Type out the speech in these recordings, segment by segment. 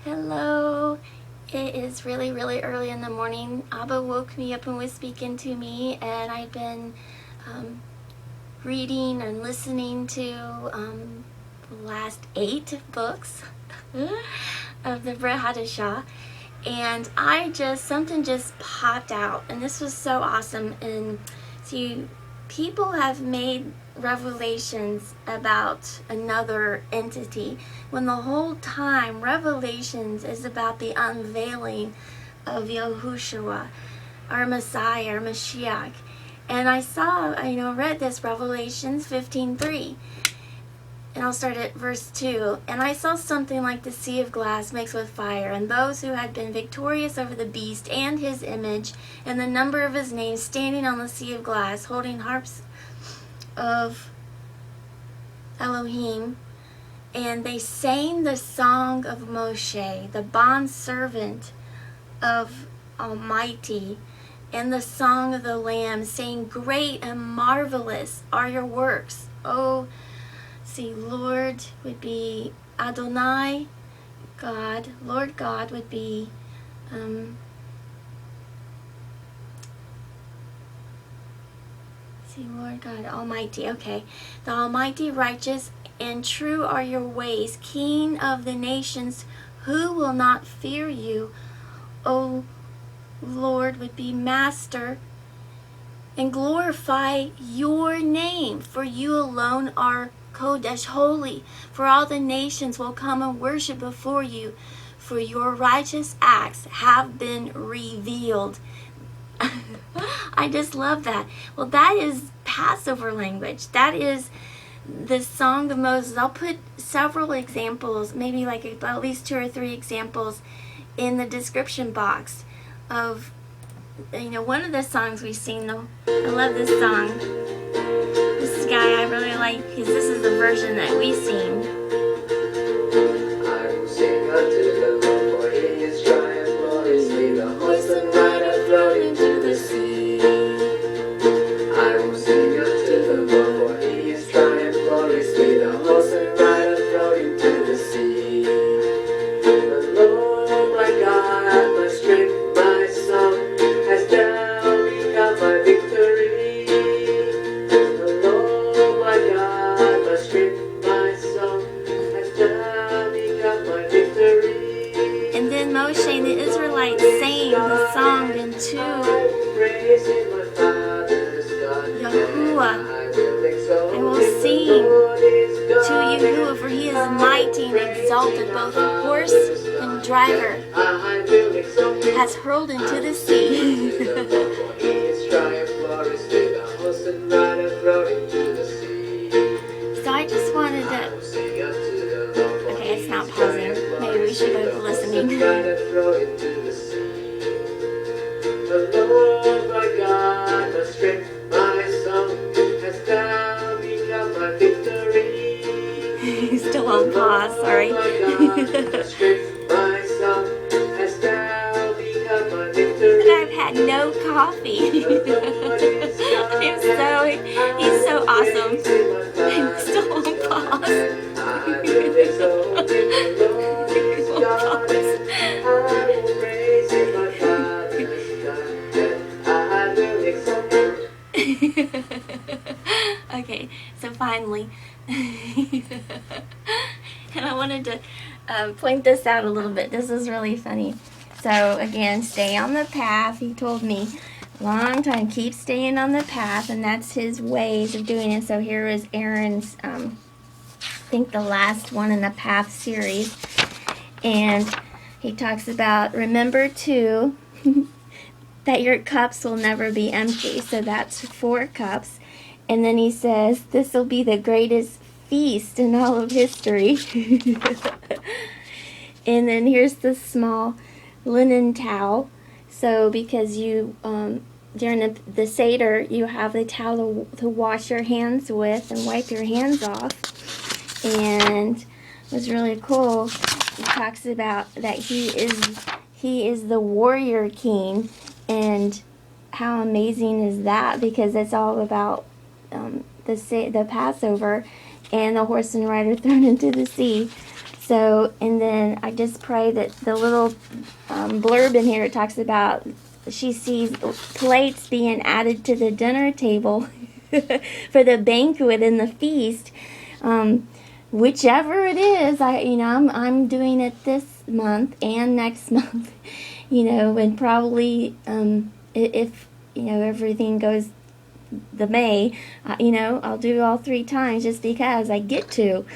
Hello. It is really, really early in the morning. Abba woke me up and was speaking to me, and I've been reading and listening to the last 8 books of the Brit Hadashah, and something just popped out, and this was so awesome. And see, people have made revelations about another entity when the whole time Revelations is about the unveiling of Yahushua, our Messiah, our Mashiach. And I saw, read this Revelations 15:3, and I'll start at verse 2. And I saw something like the sea of glass mixed with fire, and those who had been victorious over the beast and his image and the number of his name standing on the sea of glass, holding harps of Elohim, and they sang the song of Moshe, the bondservant of Almighty, and the song of the Lamb, saying, "Great and marvelous are your works." Lord would be Adonai, God. Lord God would be Lord God Almighty. Okay. The Almighty, righteous and true are your ways, King of the nations. Who will not fear you? O Lord would be Master, and glorify your name, for you alone are Kodesh, holy. For all the nations will come and worship before you, for your righteous acts have been revealed. I just love that. Well, that is Passover language. That is the Song of Moses. I'll put several examples, maybe like at least 2 or 3 examples in the description box of, one of the songs we sing, though. I love this song. This guy I really like, because this is the version that we sing. I will sing unto the Lord, for he is triumph gloriously. The horse and rider thrown into the sea. I will sing unto the Lord, for he is triumph gloriously. The horse and rider thrown into the sea. The Lord my God, my strength, my song, has now become my victory. The Lord my God, my strength, my song, has now become my victory. And then Moshe and the Israelites sang the song into Yahuwah. I will sing to Yahuwah, for he is mighty and exalted, both horse and driver has hurled into the sea. So I just wanted to... Okay, it's not pausing. Maybe we should go listening. The Lord my God, my strength, my song, has now become my victory. He's still on pause, sorry. My strength, my song, has now become my victory. And I've had no coffee. He's so awesome. I'm still on pause. I will exalt the Lord God. I will praise him, my Father's God. I will exalt him. Okay, so finally. And I wanted to point this out a little bit. This is really funny. So again, stay on the path. He told me a long time, keep staying on the path, and that's his ways of doing it. So here is Aaron's, I think the last one in the path series. And he talks about, remember too, that your cups will never be empty. So that's 4 cups. And then he says, this will be the greatest feast in all of history. And then here's the small linen towel. So because you, during the Seder, you have the towel to wash your hands with and wipe your hands off. And it was really cool. He talks about that he is the warrior king, and how amazing is that, because it's all about the Passover and the horse and rider thrown into the sea. So, and then I just pray that the little blurb in here, it talks about she sees plates being added to the dinner table for the banquet and the feast. Whichever it is, I'm doing it this month and next month, and probably if everything goes the May, I'll do all 3 times just because I get to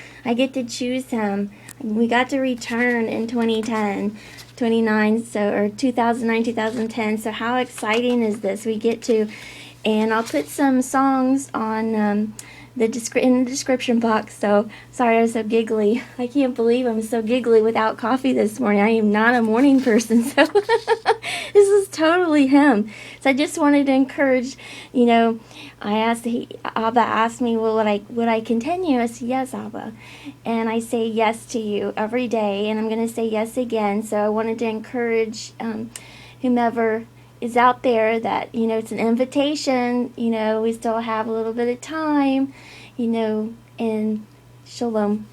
choose him. We got to return in 2010, 29, or 2009, 2010. So how exciting is this? We get to, and I'll put some songs on in the description box. So sorry I was so giggly. I can't believe I'm so giggly without coffee this morning. I am not a morning person, so this is totally him. So I just wanted to encourage, Abba asked me, well, would I continue? I said, yes, Abba. And I say yes to you every day, and I'm going to say yes again. So I wanted to encourage whomever is out there that, it's an invitation, we still have a little bit of time, and shalom.